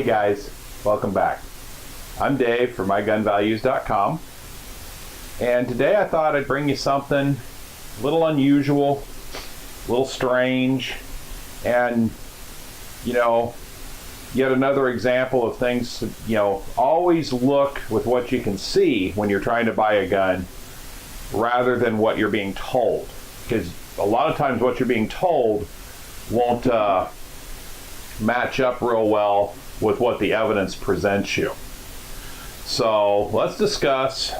guys, welcome back. I'm Dave from mygunvalues.com, and today I thought I'd bring you something a little unusual, a little strange, and yet another example of things. Always look with what you can see when you're trying to buy a gun rather than what you're being told, because a lot of times what you're being told won't match up real well with what the evidence presents you. So let's discuss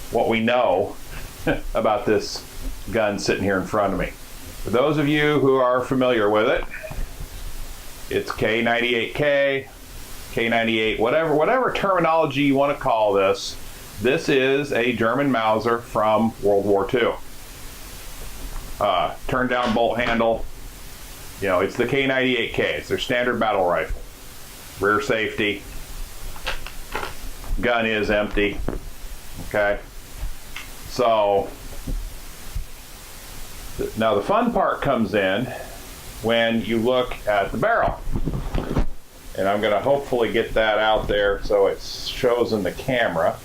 what we know about this gun sitting here in front of me. For those of you who are familiar with it, it's K98K, K98, whatever terminology you want to call this. This is a German Mauser from World War II. Turn down bolt handle. It's the K98K. It's their standard battle rifle. Rear safety. Gun is empty. Okay. So now the fun part comes in when you look at the barrel. And I'm going to hopefully get that out there so it shows in the camera.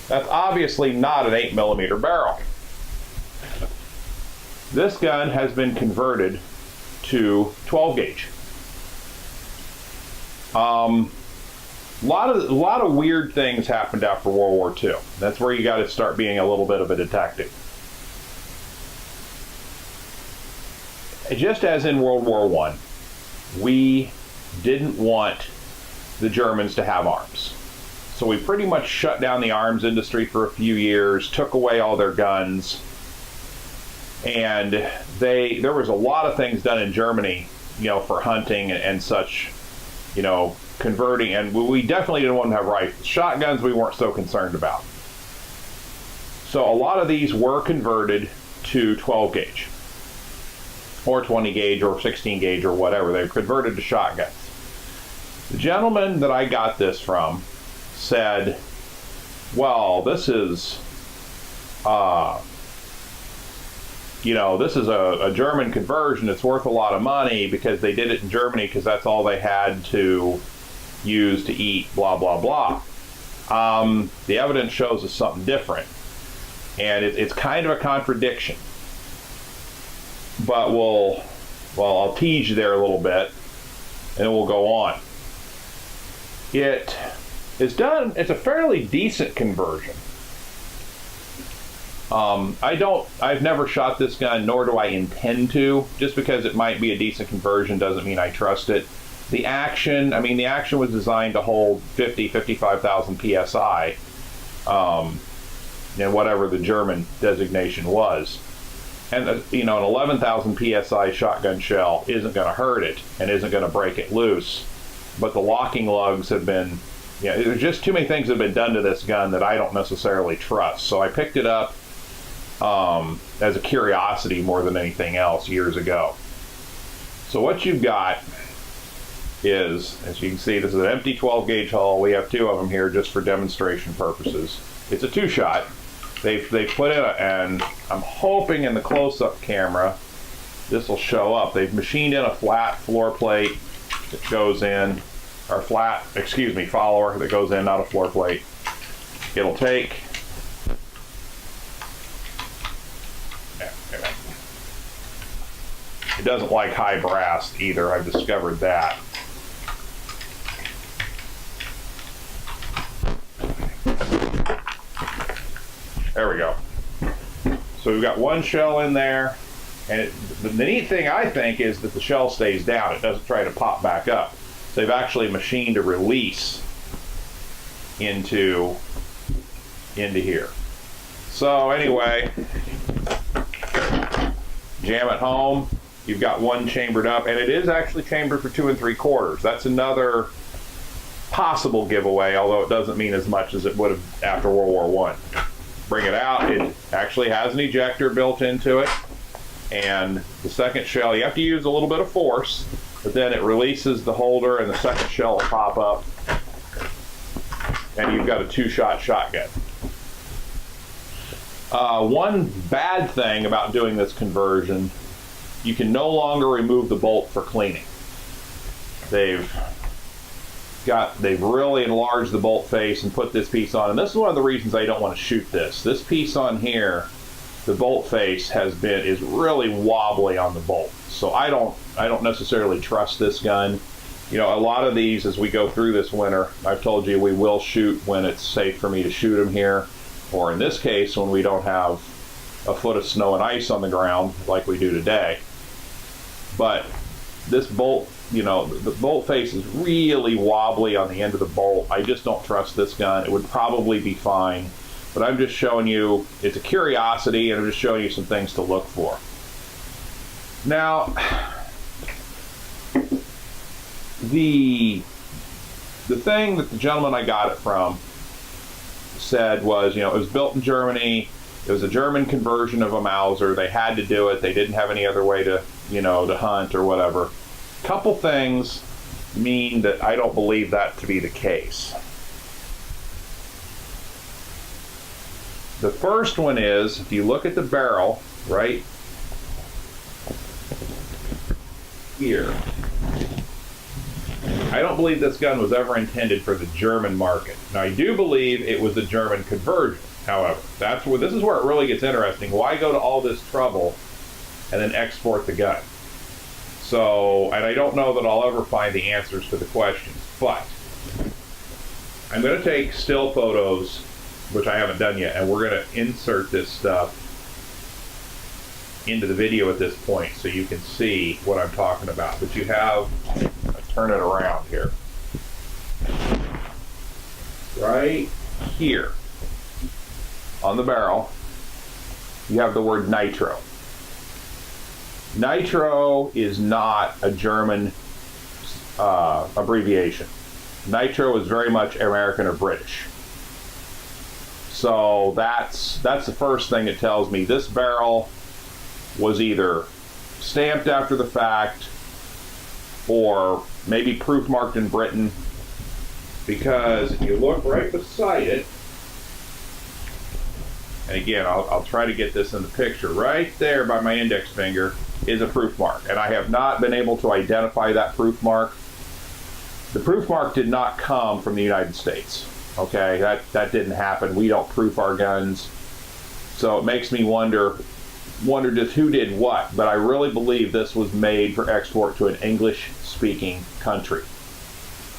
That's obviously not an 8mm barrel. This gun has been converted to 12 gauge. A lot of weird things happened after World War II. That's where you got to start being a little bit of a detective. Just as in World War I, we didn't want the Germans to have arms. So we pretty much shut down the arms industry for a few years, took away all their guns, and there was a lot of things done in Germany, for hunting and such, converting, and we definitely didn't want to have rifles. Shotguns we weren't so concerned about. So a lot of these were converted to 12 gauge or 20 gauge or 16 gauge or whatever. They've converted to shotguns. The gentleman that I got this from said, well, this is this is a German conversion. It's worth a lot of money because they did it in Germany because that's all they had to use to eat, blah, blah, blah. The evidence shows us something different. And it's kind of a contradiction. But I'll tease you there a little bit, and we'll go on. It's a fairly decent conversion. I've never shot this gun, nor do I intend to. Just because it might be a decent conversion doesn't mean I trust it. The action was designed to hold 55,000 PSI, and whatever the German designation was. And an 11,000 PSI shotgun shell isn't going to hurt it and isn't going to break it loose. But the locking lugs have been, there's just too many things that have been done to this gun that I don't necessarily trust. So I picked it up as a curiosity more than anything else years ago. So what you've got is, as you can see, this is an empty 12 gauge hull. We have two of them here just for demonstration purposes. It's a two-shot. They put in and I'm hoping in the close-up camera this will show up. They've machined in a flat floor plate that goes in, or follower that goes in, not a floor plate. It'll take, it doesn't like high brass either, I've discovered that. There we go. So we've got one shell in there, and the neat thing I think is that the shell stays down. It doesn't try to pop back up. So they've actually machined a release into here. So anyway, jam it home. You've got one chambered up, and it is actually chambered for 2 3/4. That's another possible giveaway, although it doesn't mean as much as it would have after World War I. Bring it out, it actually has an ejector built into it, and the second shell, you have to use a little bit of force, but then it releases the holder and the second shell will pop up, and you've got a 2-shot shotgun. One bad thing about doing this conversion, you can no longer remove the bolt for cleaning. They've they've really enlarged the bolt face and put this piece on. And this is one of the reasons I don't want to shoot this. This piece on here, the bolt face is really wobbly on the bolt. So I don't necessarily trust this gun. You know, a lot of these, as we go through this winter, I've told you we will shoot when it's safe for me to shoot them here, or in this case, when we don't have a foot of snow and ice on the ground like we do today. But this bolt, you know, the bolt face is really wobbly on the end of the bolt. I just don't trust this gun. It would probably be fine, but I'm just showing you, it's a curiosity, and I'm just showing you some things to look for. Now, the thing that the gentleman I got it from said was, you know, it was built in Germany. It was a German conversion of a Mauser. They had to do it. They didn't have any other way to, you know, to hunt or whatever. Couple things mean that I don't believe that to be the case. The first one is, if you look at the barrel right here, I don't believe this gun was ever intended for the German market. Now, I do believe it was a German conversion, however. This is where it really gets interesting. Why go to all this trouble and then export the gun? So, and I don't know that I'll ever find the answers to the questions, but I'm going to take still photos, which I haven't done yet, and we're going to insert this stuff into the video at this point so you can see what I'm talking about. But you have, turn it around here. Right here on the barrel, you have the word nitro. Nitro is not a German abbreviation. Nitro is very much American or British. So that's the first thing it tells me. This barrel was either stamped after the fact or maybe proof marked in Britain, because if you look right beside it, and again, I'll try to get this in the picture, right there by my index finger is a proof mark, and I have not been able to identify that proof mark. The proof mark did not come from the United States. Okay, that didn't happen. We don't proof our guns, so it makes me wonder just who did what. But I really believe this was made for export to an English-speaking country,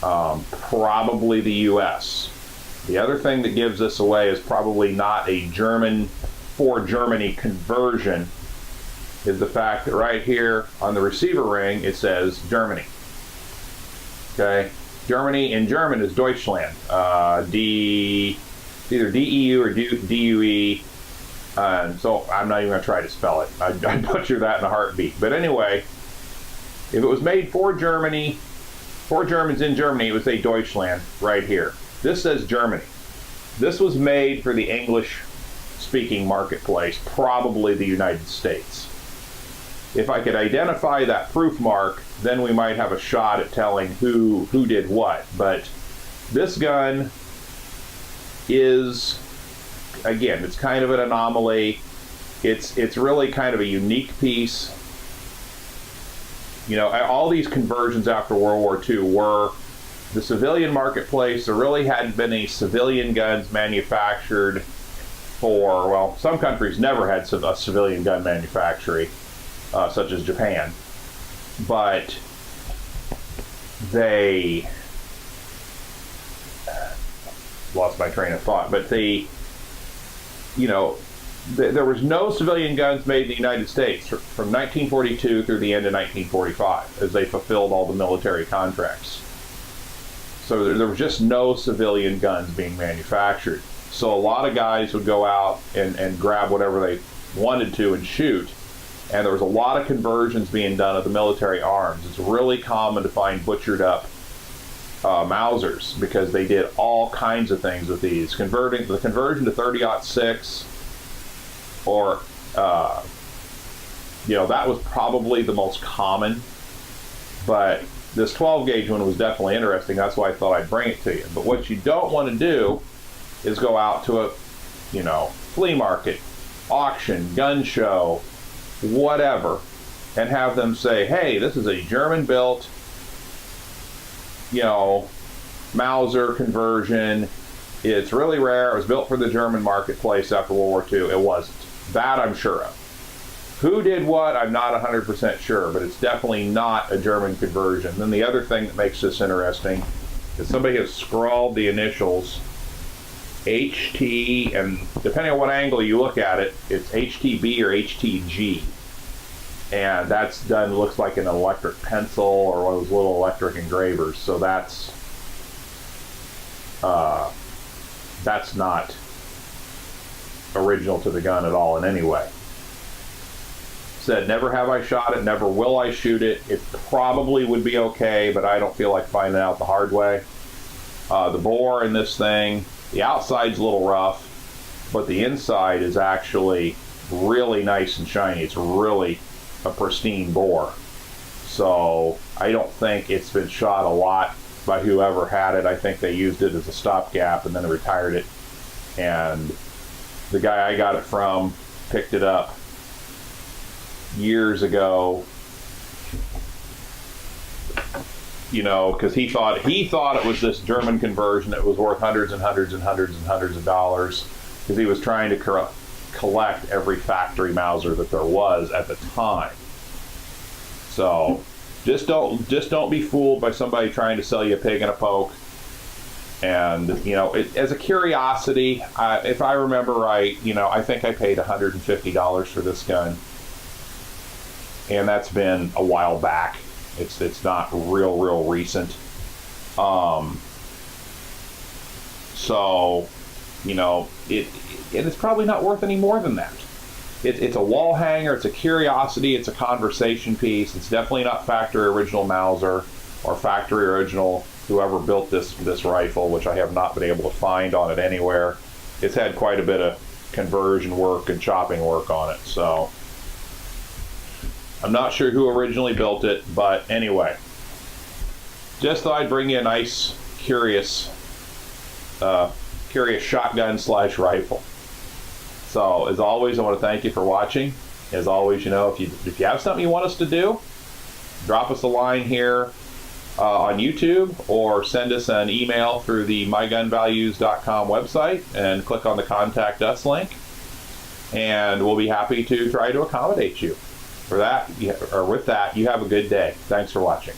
probably the U.S. The other thing that gives this away is probably not a German for Germany conversion, is the fact that right here on the receiver ring it says Germany. Okay, Germany in German is Deutschland. Either DEU or DUE. So I'm not even going to try to spell it. I'd butcher that in a heartbeat. But anyway, if it was made for Germany, for Germans in Germany, it would say Deutschland right here. This says Germany. This was made for the English-speaking marketplace, probably the United States. If I could identify that proof mark, then we might have a shot at telling who did what. But this gun is, again, it's kind of an anomaly. It's really kind of a unique piece. You know, all these conversions after World War II were the civilian marketplace. There really hadn't been any civilian guns manufactured for, well, some countries never had a civilian gun manufacturing, such as Japan. But they lost my train of thought. But they, you know, there was no civilian guns made in the United States from 1942 through the end of 1945, as they fulfilled all the military contracts. So there was just no civilian guns being manufactured. So a lot of guys would go out and grab whatever they wanted to and shoot. And there was a lot of conversions being done of the military arms. It's really common to find butchered up Mausers, because they did all kinds of things with these. The conversion to 30-06, or you know, that was probably the most common. But this 12 gauge one was definitely interesting. That's why I thought I'd bring it to you. But what you don't want to do is go out to a, you know, flea market, auction, gun show, whatever, and have them say, hey, this is a German built, you know, Mauser conversion. It's really rare. It was built for the German marketplace after World War II. It wasn't. That I'm sure of. Who did what, I'm not 100% sure, but it's definitely not a German conversion. Then the other thing that makes this interesting is somebody has scrawled the initials HT, and depending on what angle you look at it, it's HTB or HTG. And that's done, looks like an electric pencil or one of those little electric engravers. So that's not original to the gun at all in any way. Said, never have I shot it, never will I shoot it. It probably would be okay, but I don't feel like finding out the hard way. The bore in this thing, the outside's a little rough, but the inside is actually really nice and shiny. It's really a pristine bore. So I don't think it's been shot a lot by whoever had it. I think they used it as a stopgap and then retired it. And the guy I got it from picked it up years ago, you know, because he thought it was this German conversion that was worth hundreds and hundreds and hundreds and hundreds of dollars, because he was trying to collect every factory Mauser that there was at the time. So just don't be fooled by somebody trying to sell you a pig in a poke. And you know, as a curiosity, if I remember right, you know, I think I paid $150 for this gun, and that's been a while back. It's not real recent. So, you know, it's probably not worth any more than that. It's a wall hanger, it's a curiosity, it's a conversation piece. It's definitely not factory original Mauser or factory original whoever built this rifle, which I have not been able to find on it anywhere. It's had quite a bit of conversion work and chopping work on it, so I'm not sure who originally built it, but anyway, just thought I'd bring you a nice, curious shotgun / rifle. So, as always, I want to thank you for watching. As always, you know, if you have something you want us to do, drop us a line here on YouTube, or send us an email through the mygunvalues.com website and click on the Contact Us link, and we'll be happy to try to accommodate you. For that, or with that, you have a good day. Thanks for watching.